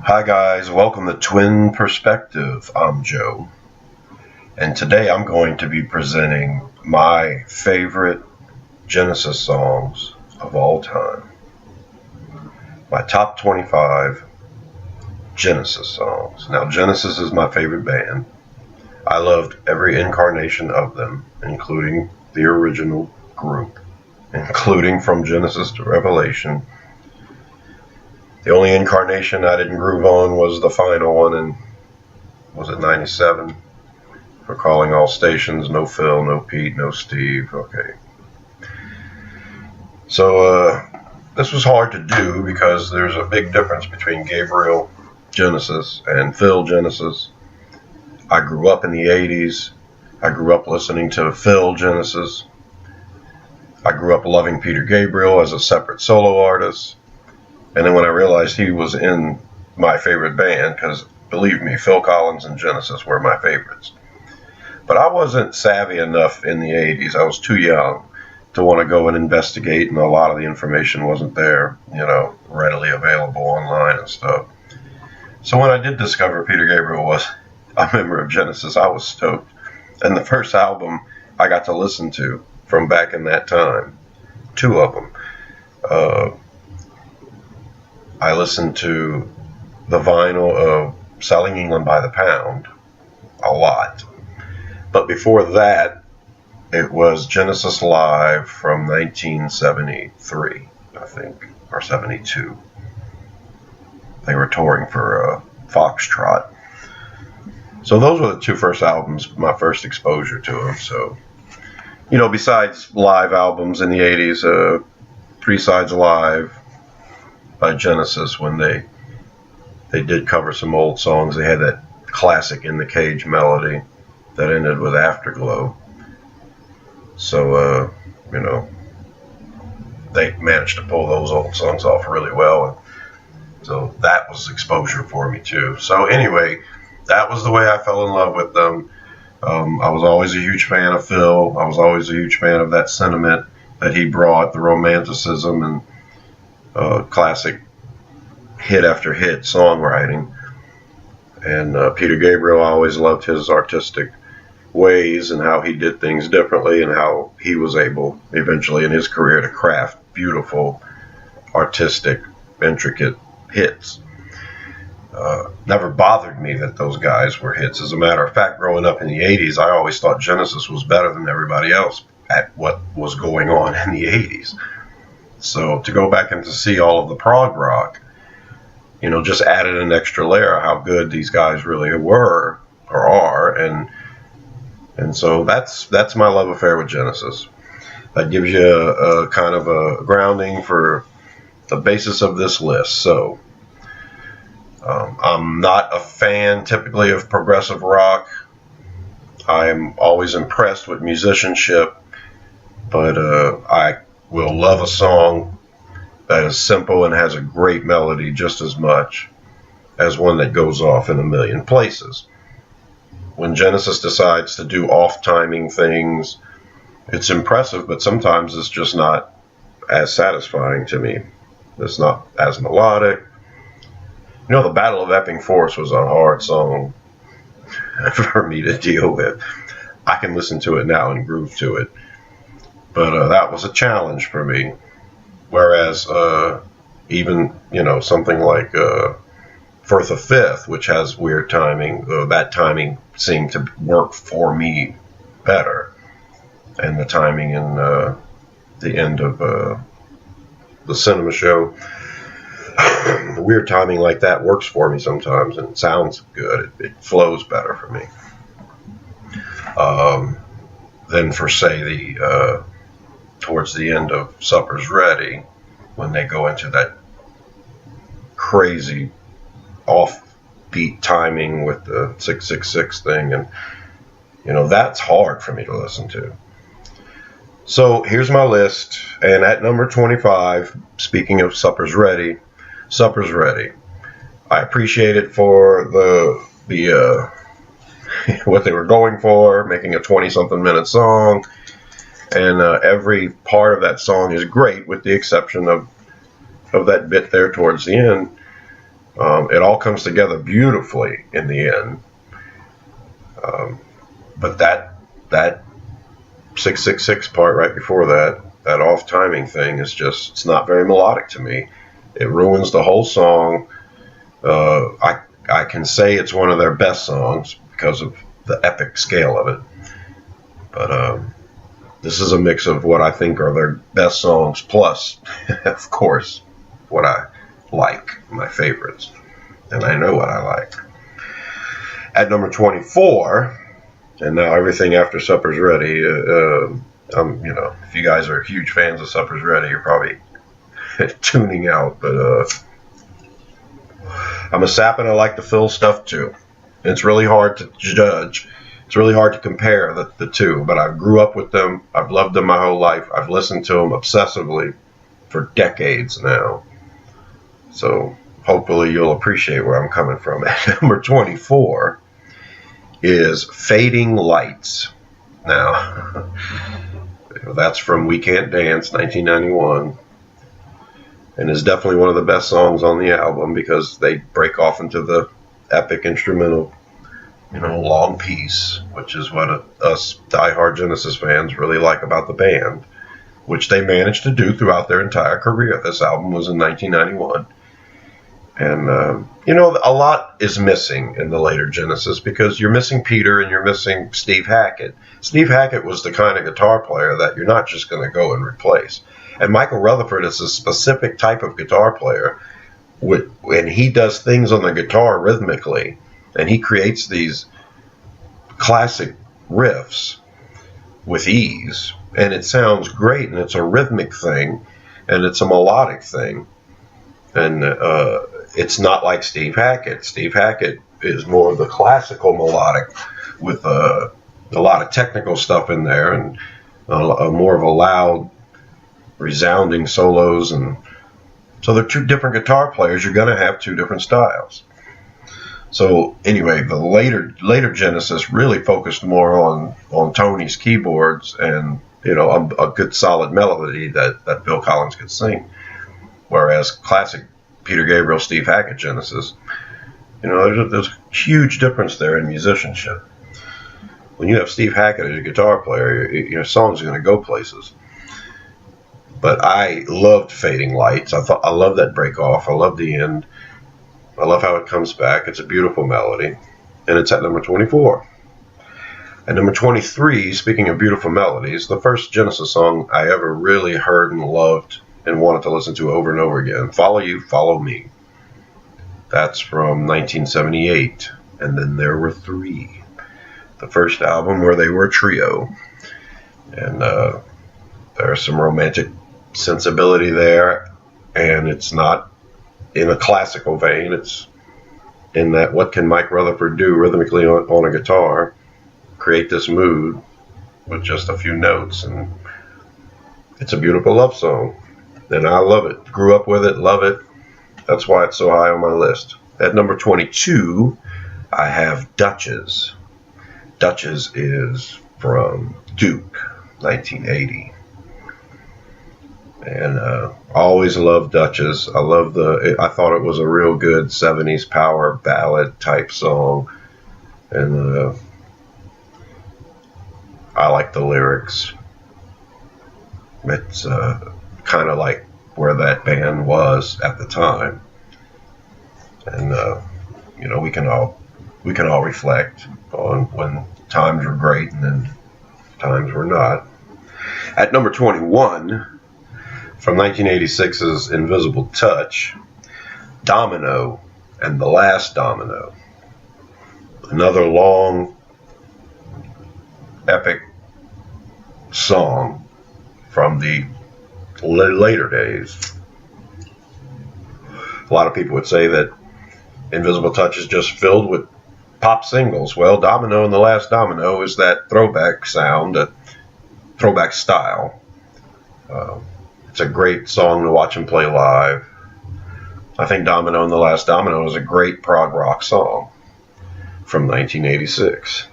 Hi guys, welcome to Twin Perspective. I'm Joe, and today I'm going to be presenting my favorite Genesis songs of all time. My top 25 Genesis songs. Now, Genesis is my favorite band. I loved every incarnation of them, including the original group, including from Genesis to Revelation. The only incarnation I didn't groove on was the final one in, was it 97? For calling all stations, no Phil, no Pete, no Steve. Okay. So this was hard to do because there's a big difference between Gabriel Genesis and Phil Genesis. I grew up in the 80s. I grew up listening to Phil Genesis. I grew up loving Peter Gabriel as a separate solo artist. And then when I realized he was in my favorite band, because believe me, Phil Collins and Genesis were my favorites. But I wasn't savvy enough in the 80s. I was too young to want to go and investigate, and a lot of the information wasn't there, readily available online and stuff. So when I did discover Peter Gabriel was a member of Genesis, I was stoked. And the first album I got to listen to from back in that time, two of them, I listened to the vinyl of Selling England by the Pound a lot. But before that, it was Genesis Live from 1973, I think, or 72. They were touring for Foxtrot. So those were the two first albums, my first exposure to them. So, besides live albums in the 80s, Three Sides Live by Genesis, when they did cover some old songs. They had that classic In the Cage melody that ended with Afterglow. So, they managed to pull those old songs off really well. So that was exposure for me too. So anyway, that was the way I fell in love with them. I was always a huge fan of Phil. I was always a huge fan of that sentiment that he brought, the romanticism and classic hit after hit songwriting. And Peter Gabriel, I always loved his artistic ways and how he did things differently and how he was able eventually in his career to craft beautiful, artistic, intricate hits. Never bothered me that those guys were hits. As a matter of fact, growing up in the 80s, I always thought Genesis was better than everybody else at what was going on in the 80s. So to go back and to see all of the prog rock, just added an extra layer of how good these guys really were or are, and so that's my love affair with Genesis. That gives you a kind of a grounding for the basis of this list. So I'm not a fan typically of progressive rock. I'm always impressed with musicianship, but I will love a song that is simple and has a great melody just as much as one that goes off in a million places. When Genesis decides to do off-timing things, it's impressive, but sometimes it's just not as satisfying to me. It's not as melodic. The Battle of Epping Forest was a hard song for me to deal with. I can listen to it now and groove to it, but that was a challenge for me. Whereas even, something like Firth of Fifth, which has weird timing, that timing seemed to work for me better. And the timing in the end of the Cinema Show, the weird timing like that works for me sometimes, and it sounds good. It flows better for me. Than for, say, the towards the end of Supper's Ready, when they go into that crazy offbeat timing with the 666 thing, and that's hard for me to listen to. So here's my list, and at number 25, speaking of Supper's Ready, I appreciate it for the what they were going for, making a 20-something minute song. And every part of that song is great, with the exception of that bit there towards the end. It all comes together beautifully in the end. But that 666 part right before that off timing thing is just, it's not very melodic to me. It ruins the whole song. I can say it's one of their best songs because of the epic scale of it. But this is a mix of what I think are their best songs, plus, of course, what I like, my favorites. And I know what I like. At number 24, and now everything after Supper's Ready, if you guys are huge fans of Supper's Ready, you're probably tuning out, but I'm a sap and I like the Phil stuff too. It's really hard to judge. It's really hard to compare the two, but I grew up with them. I've loved them my whole life. I've listened to them obsessively for decades now. So hopefully you'll appreciate where I'm coming from. At number 24 is Fading Lights. Now, that's from We Can't Dance, 1991. And is definitely one of the best songs on the album because they break off into the epic instrumental, long piece, which is what us diehard Genesis fans really like about the band, which they managed to do throughout their entire career. This album was in 1991. And, a lot is missing in the later Genesis because you're missing Peter and you're missing Steve Hackett. Steve Hackett was the kind of guitar player that you're not just going to go and replace. And Michael Rutherford is a specific type of guitar player, and he does things on the guitar rhythmically, and he creates these classic riffs with ease, and it sounds great, and it's a rhythmic thing, and it's a melodic thing, and it's not like Steve Hackett. Steve Hackett is more of the classical melodic with a lot of technical stuff in there, and more of a loud, resounding solos, and so they're two different guitar players. You're going to have two different styles. So anyway, the later Genesis really focused more on Tony's keyboards and a good solid melody that Bill Collins could sing, whereas classic Peter Gabriel, Steve Hackett Genesis, there's a huge difference there in musicianship. When you have Steve Hackett as a guitar player, your song's going to go places. But I loved Fading Lights. I love that break off. I love the end. I love how it comes back. It's a beautiful melody. And it's at number 24. At number 23, speaking of beautiful melodies, the first Genesis song I ever really heard and loved and wanted to listen to over and over again, Follow You, Follow Me. That's from 1978. And then there were three. The first album where they were a trio. And there's some romantic sensibility there, and it's not in a classical vein. It's in that, what can Mike Rutherford do rhythmically on a guitar, create this mood with just a few notes, and it's a beautiful love song, and I love it. Grew up with it, love it. That's why it's so high on my list. At number 22, I have Duchess. Duchess is from Duke, 1980. And I always loved Duchess. I thought it was a real good 70s power ballad type song. And I like the lyrics. It's kind of like where that band was at the time. And, we can all reflect on when times were great and then times were not. At number 21, from 1986's Invisible Touch, Domino and the Last Domino. Another long, epic song from the later days. A lot of people would say that Invisible Touch is just filled with pop singles. Well, Domino and the Last Domino is that throwback sound, that throwback style. It's a great song to watch and play live. I think Domino and the Last Domino is a great prog rock song from 1986.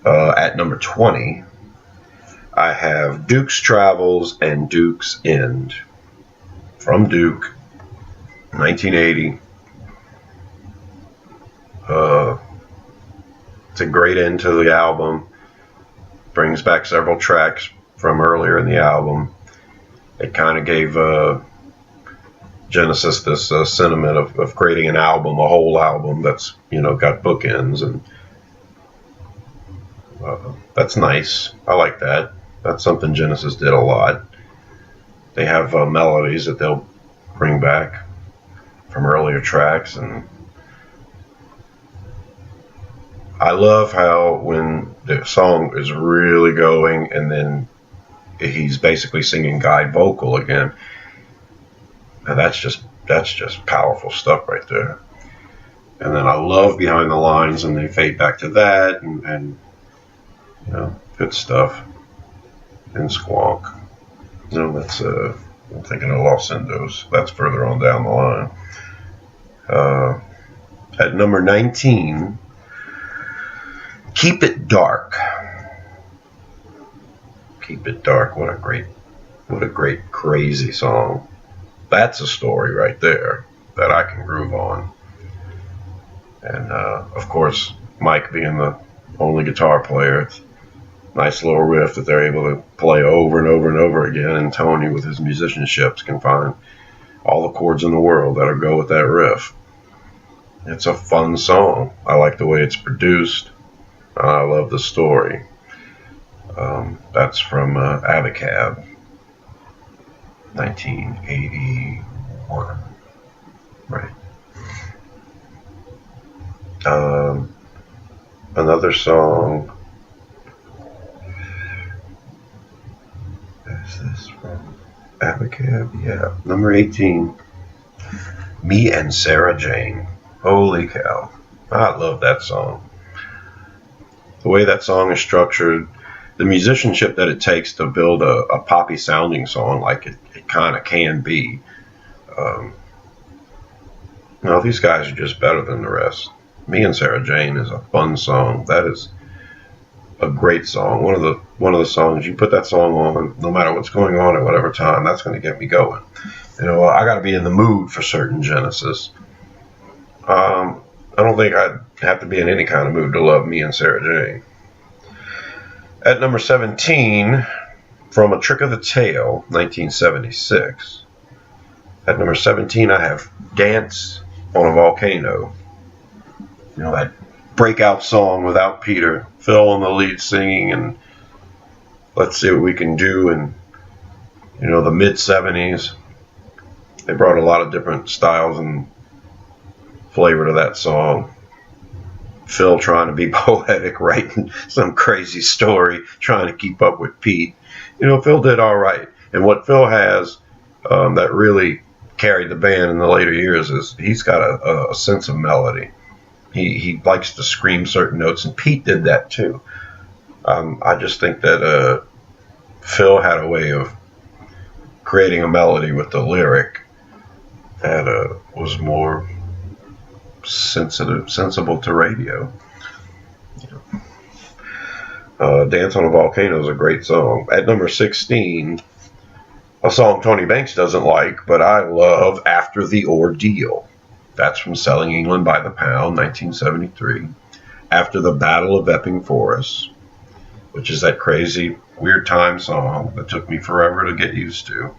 At number 20, I have Duke's Travels and Duke's End. From Duke, 1980. It's a great end to the album. Brings back several tracks from earlier in the album. It kind of gave Genesis this sentiment of creating an album, a whole album that's, got bookends, and that's nice. I like that. That's something Genesis did a lot. They have melodies that they'll bring back from earlier tracks, and I love how when the song is really going and then he's basically singing guide vocal again. And that's just powerful stuff right there. And then I love Behind the Lines, and they fade back to that, and good stuff. And Squonk. That's I'm thinking of Los Endos. That's further on down the line. At number 19, Keep It Dark. Keep It Dark. What a great crazy song. That's a story right there that I can groove on. And of course, Mike being the only guitar player, it's a nice little riff that they're able to play over and over and over again. And Tony, with his musicianships, can find all the chords in the world that'll go with that riff. It's a fun song. I like the way it's produced. I love the story. That's from Abacab, 1981. Right. Another song. Is this from Abacab? Yeah. Number 18. Me and Sarah Jane. Holy cow. I love that song. The way that song is structured, the musicianship that it takes to build a poppy sounding song like it kind of can be. These guys are just better than the rest. Me and Sarah Jane is a fun song. That is a great song. One of the songs, you put that song on, no matter what's going on at whatever time, that's going to get me going. I got to be in the mood for certain Genesis. I don't think I'd have to be in any kind of mood to love Me and Sarah Jane. At number 17, from A Trick of the Tail, 1976. At number 17, I have Dance on a Volcano. That breakout song without Peter. Phil on the lead singing, and Let's See What We Can Do. And, the mid-70s, they brought a lot of different styles and flavor to that song. Phil trying to be poetic, writing some crazy story, trying to keep up with Pete. Phil did all right. And what Phil has that really carried the band in the later years is he's got a sense of melody. He likes to scream certain notes, and Pete did that too. I just think that Phil had a way of creating a melody with the lyric that was more sensible to radio. Dance on a Volcano is a great song. At number 16, a song Tony Banks doesn't like, but I love, After the Ordeal. That's from Selling England by the Pound, 1973. After the Battle of Epping Forest, which is that crazy, weird time song that took me forever to get used to.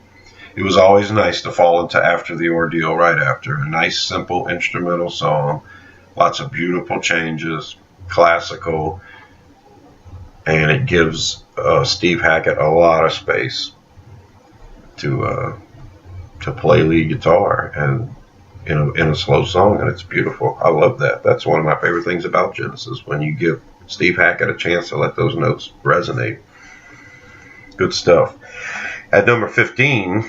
It was always nice to fall into After the Ordeal right after. A nice, simple instrumental song. Lots of beautiful changes, classical, and it gives Steve Hackett a lot of space to play lead guitar and in a slow song, and it's beautiful. I love that. That's one of my favorite things about Genesis, when you give Steve Hackett a chance to let those notes resonate. Good stuff. At number 15,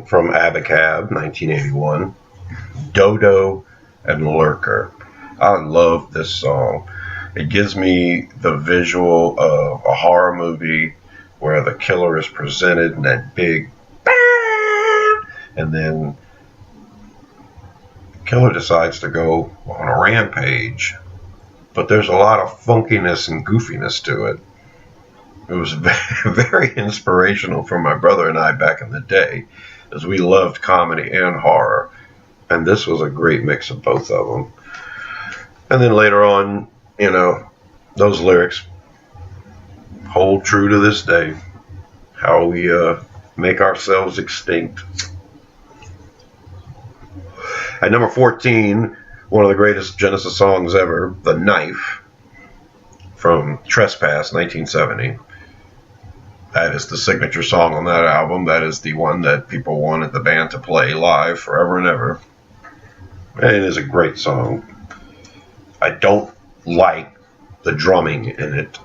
from Abacab, 1981, Dodo and Lurker. I love this song. It gives me the visual of a horror movie where the killer is presented in that big bang, and then the killer decides to go on a rampage. But there's a lot of funkiness and goofiness to it. It was very inspirational for my brother and I back in the day, as we loved comedy and horror. And this was a great mix of both of them. And then later on, those lyrics hold true to this day. How we make ourselves extinct. At number 14, one of the greatest Genesis songs ever, The Knife, from Trespass, 1970. That is the signature song on that album. That is the one that people wanted the band to play live forever and ever. And it is a great song. I don't like the drumming in it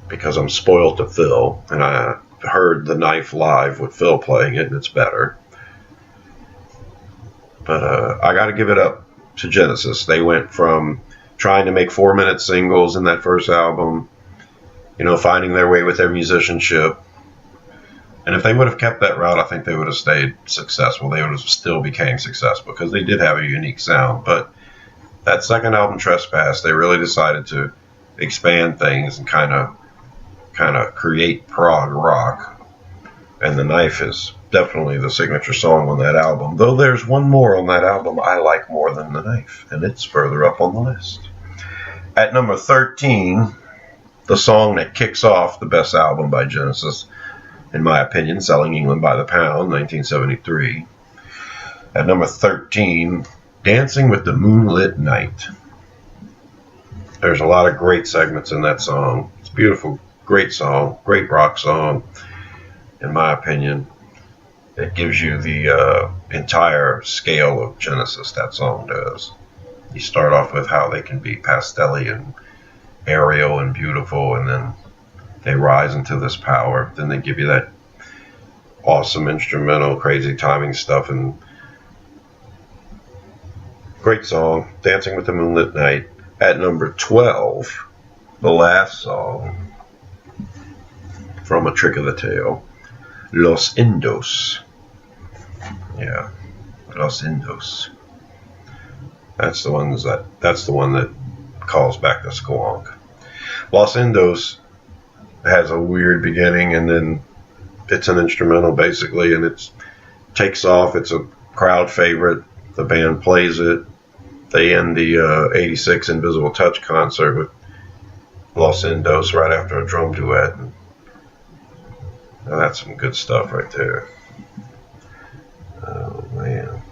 because I'm spoiled to Phil, and I heard The Knife live with Phil playing it, and it's better. But I got to give it up to Genesis. They went from trying to make 4-minute singles in that first album, finding their way with their musicianship. And if they would have kept that route, I think they would have stayed successful. They would have still became successful because they did have a unique sound. But that second album, Trespass, they really decided to expand things and kind of create prog rock. And The Knife is definitely the signature song on that album. Though there's one more on that album I like more than The Knife, and it's further up on the list. At number 13, the song that kicks off the best album by Genesis, in my opinion, Selling England by the Pound, 1973. At number 13, Dancing with the Moonlit Night. There's a lot of great segments in that song. It's a beautiful, great song, great rock song, in my opinion. It gives you the entire scale of Genesis, that song does. You start off with how they can be pastel-y and aerial and beautiful, and then they rise into this power. Then they give you that awesome instrumental, crazy timing stuff, and great song, Dancing with the Moonlit Night. At number 12, the last song from A Trick of the Tail, Los Indos. Yeah, Los Indos. That's the one that calls back the squonk. Los Indos has a weird beginning, and then it's an instrumental basically, and it takes off. It's a crowd favorite. The band plays it. They end the 86 Invisible Touch concert with Los Indos right after a drum duet. And that's some good stuff right there. Oh man,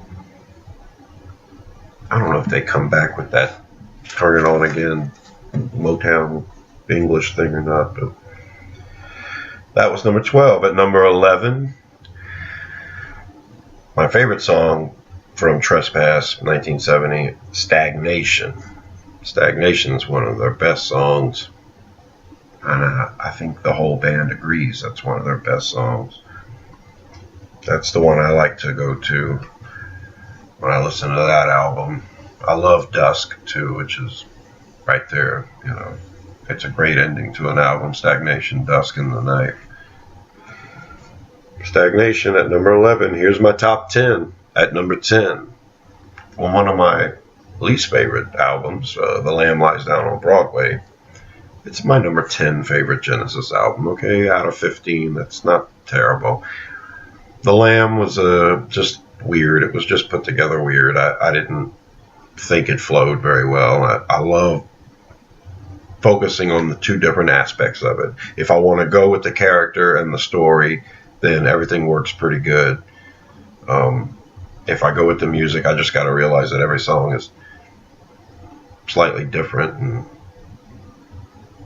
I don't know if they come back with that Turn It On Again Motown English thing or not, but that was number 12. At number 11, my favorite song from Trespass, 1970, Stagnation. Stagnation is one of their best songs, and I think the whole band agrees that's one of their best songs. That's the one I like to go to when I listen to that album. I love Dusk too, which is right there. It's a great ending to an album, Stagnation, Dusk, and The Knife. Stagnation at number 11. Here's my top 10. At number 10, one of my least favorite albums, The Lamb Lies Down on Broadway. It's my number 10 favorite Genesis album, okay? Out of 15, that's not terrible. The Lamb was just weird. It was just put together weird. I didn't think it flowed very well. I love focusing on the two different aspects of it. If I want to go with the character and the story, then everything works pretty good. If I go with the music, I just got to realize that every song is slightly different and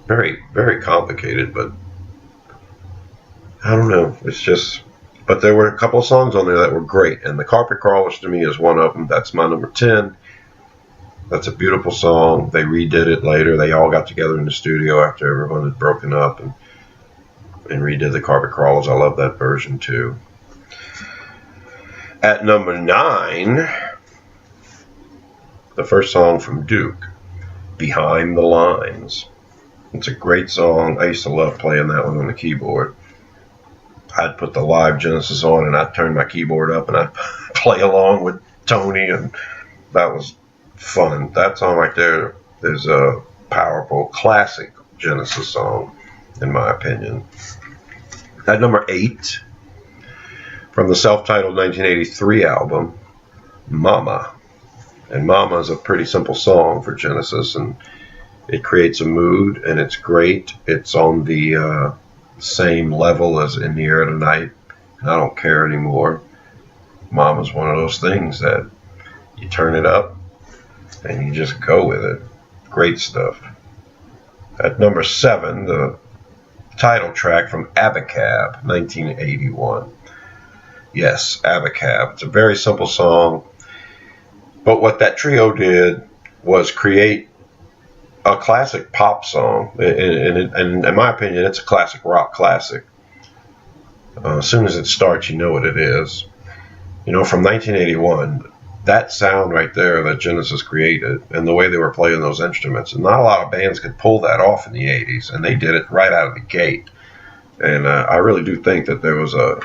very, very complicated, but I don't know. It's just, but there were a couple of songs on there that were great, and The Carpet Crawlers to me is one of them. That's my number 10. That's a beautiful song. They redid it later. They all got together in the studio after everyone had broken up and redid The Carpet Crawlers. I love that version too. At number 9, the first song from Duke, Behind the Lines. It's a great song. I used to love playing that one on the keyboard. I'd put the live Genesis on and I'd turn my keyboard up and I'd play along with Tony, and that was fun. That song right there is a powerful, classic Genesis song, in my opinion. At number 8, from the self-titled 1983 album, Mama. And Mama is a pretty simple song for Genesis, and it creates a mood, and it's great. It's on the same level as In the Air Tonight, and I Don't Care Anymore. Mama's one of those things that you turn it up, and you just go with it. Great stuff. At number 7, the title track from Abacab, 1981. Yes, Abacab. It's a very simple song, but what that trio did was create a classic pop song, and in my opinion, it's a classic rock classic. As soon as it starts, you know what it is. You know, from 1981, that sound right there that Genesis created, and the way they were playing those instruments, and not a lot of bands could pull that off in the 80s, and they did it right out of the gate. And I really do think that there was a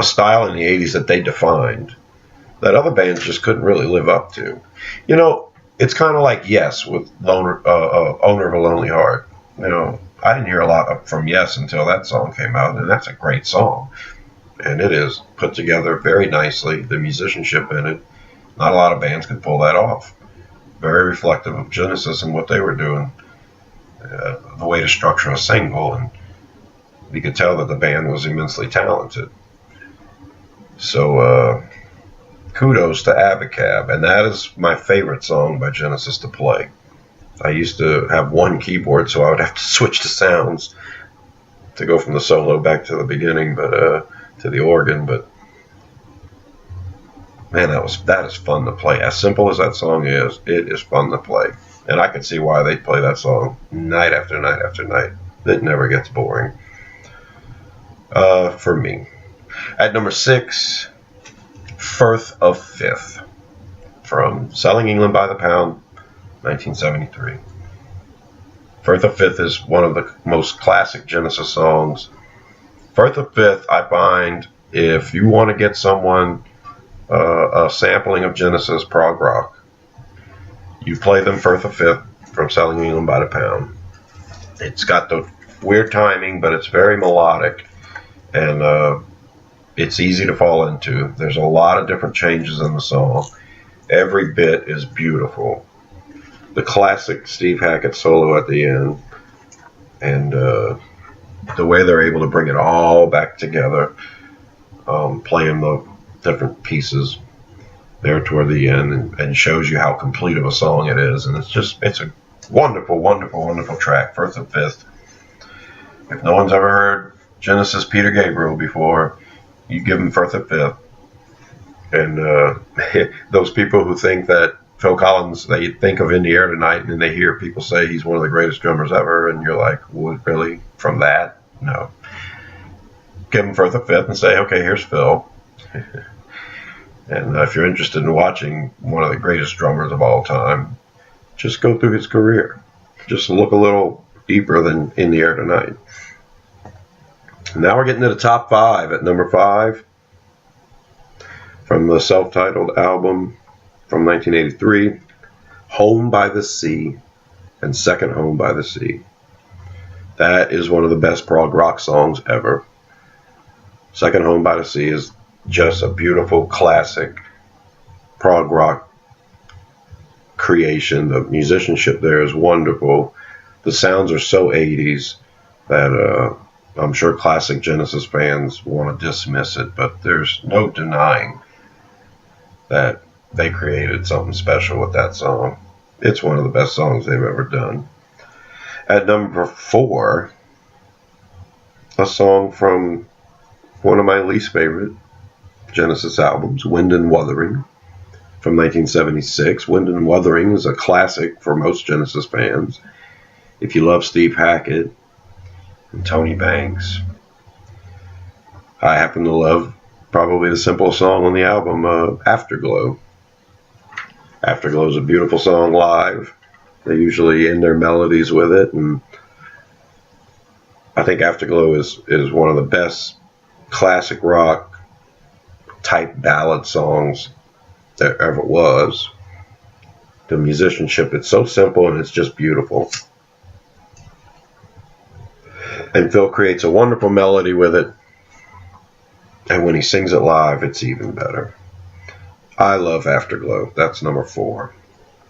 style in the 80s that they defined that other bands just couldn't really live up to. You know, it's kind of like Yes with Owner of a Lonely Heart. You know, I didn't hear a lot from Yes until that song came out, and that's a great song. And it is put together very nicely, the musicianship in it. Not a lot of bands could pull that off. Very reflective of Genesis and what they were doing, the way to structure a single, and you could tell that the band was immensely talented. So kudos to Abacab, and that is my favorite song by Genesis to play. I used to have one keyboard, so I would have to switch the sounds to go from the solo back to the beginning, but to the organ. But man, that is fun to play. As simple as that song is, it is fun to play, and I can see why they play that song night after night after night. It never gets boring. For me. At number 6, Firth of Fifth, from Selling England by the Pound, 1973. Firth of Fifth is one of the most classic Genesis songs. Firth of Fifth, I find, if you want to get someone a sampling of Genesis prog rock, you play them Firth of Fifth from Selling England by the Pound. It's got the weird timing, but it's very melodic, and it's easy to fall into. There's a lot of different changes in the song. Every bit is beautiful. The classic Steve Hackett solo at the end, and the way they're able to bring it all back together, playing the different pieces there toward the end, and shows you how complete of a song it is. And it's a wonderful, wonderful, wonderful track, Firth of Fifth. If no one's ever heard Genesis Peter Gabriel before, you give them Firth of Fifth. And those people who think that Phil Collins, they think of In the Air Tonight, and they hear people say he's one of the greatest drummers ever, and you're like, what, really? From that? No. Give them Firth of Fifth and say, okay, here's Phil. And if you're interested in watching one of the greatest drummers of all time, just go through his career. Just look a little deeper than In the Air Tonight. Now we're getting to the top 5. At number 5, from the self-titled album from 1983, Home by the Sea and Second Home by the Sea. That is one of the best prog rock songs ever. Second Home by the Sea is just a beautiful classic prog rock creation. The musicianship there is wonderful. The sounds are so 80s that I'm sure classic Genesis fans want to dismiss it, but there's no denying that they created something special with that song. It's one of the best songs they've ever done. At number 4, a song from one of my least favorite Genesis albums, Wind and Wuthering, from 1976. Wind and Wuthering is a classic for most Genesis fans. If you love Steve Hackett and Tony Banks, I happen to love probably the simplest song on the album, Afterglow. Afterglow is a beautiful song live. They usually end their melodies with it, and I think Afterglow is one of the best classic rock type ballad songs there ever was. The musicianship, it's so simple and it's just beautiful. And Phil creates a wonderful melody with it, And when he sings it live, it's even better. I love Afterglow. That's number 4.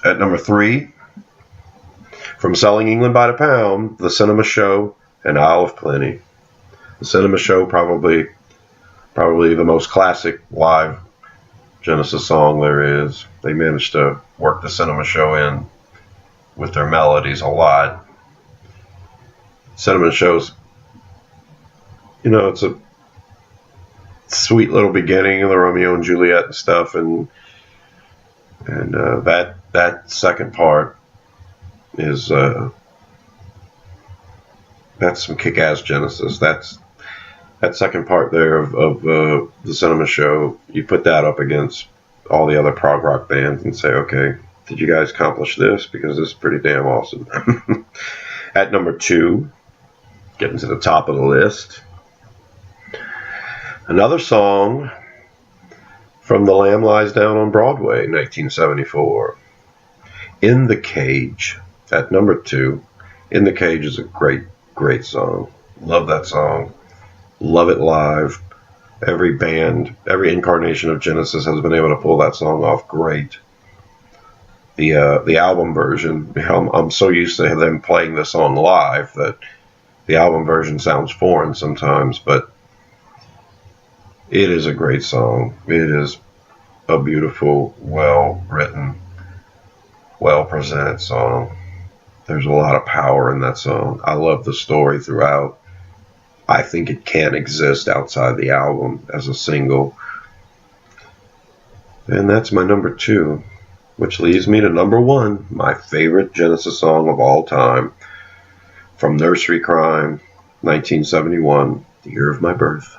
At number 3, from Selling England by the Pound, The Cinema Show and Isle of Plenty. The Cinema Show, probably the most classic live Genesis song there is. They managed to work the Cinema Show in with their melodies a lot. Cinema Show's, it's a sweet little beginning of the Romeo and Juliet and stuff, and that second part is that's some kick-ass Genesis. That second part there of the Cinema Show. You put that up against all the other prog rock bands and say, okay, did you guys accomplish this? Because this is pretty damn awesome. At number 2, getting to the top of the list, another song from The Lamb Lies Down on Broadway, 1974. In the Cage, at number 2. In the Cage is a great, great song. Love that song. Love it live. Every band, every incarnation of Genesis has been able to pull that song off great. The album version, I'm so used to them playing the song live that the album version sounds foreign sometimes, but it is a great song. It is a beautiful, well-written, well-presented song. There's a lot of power in that song. I love the story throughout. I think it can't exist outside the album as a single. And that's my number 2, which leads me to number 1, my favorite Genesis song of all time, from Nursery Crime, 1971, the year of my birth.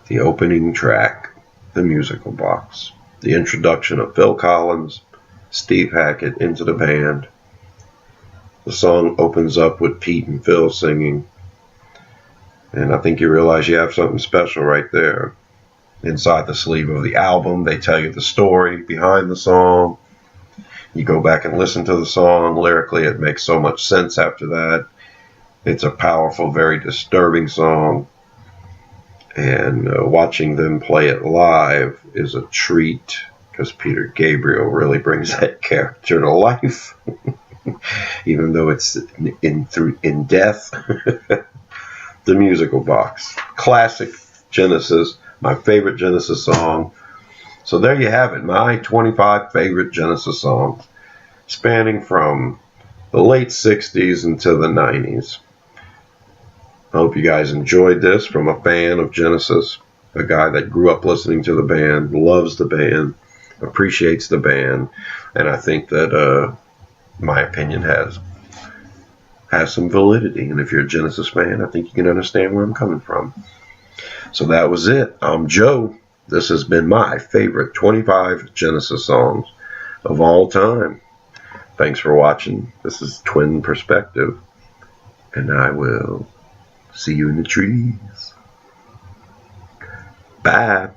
The opening track, The Musical Box, the introduction of Phil Collins, Steve Hackett into the band. The song opens up with Pete and Phil singing, and I think you realize you have something special right there. Inside the sleeve of the album, they tell you the story behind the song. You go back and listen to the song. Lyrically, it makes so much sense after that. It's a powerful, very disturbing song. And watching them play it live is a treat, because Peter Gabriel really brings that character to life. Even though it's in death. The Musical Box. Classic Genesis. My favorite Genesis song. So there you have it. My 25 favorite Genesis songs. Spanning from the late 60s into the 90s. I hope you guys enjoyed this from a fan of Genesis. A guy that grew up listening to the band. Loves the band. Appreciates the band. And I think that my opinion has some validity. And if you're a Genesis fan, I think you can understand where I'm coming from. So that was it. I'm Joe. This has been my favorite 25 Genesis songs of all time. Thanks for watching. This is Twin Perspective. And I will see you in the trees. Bye.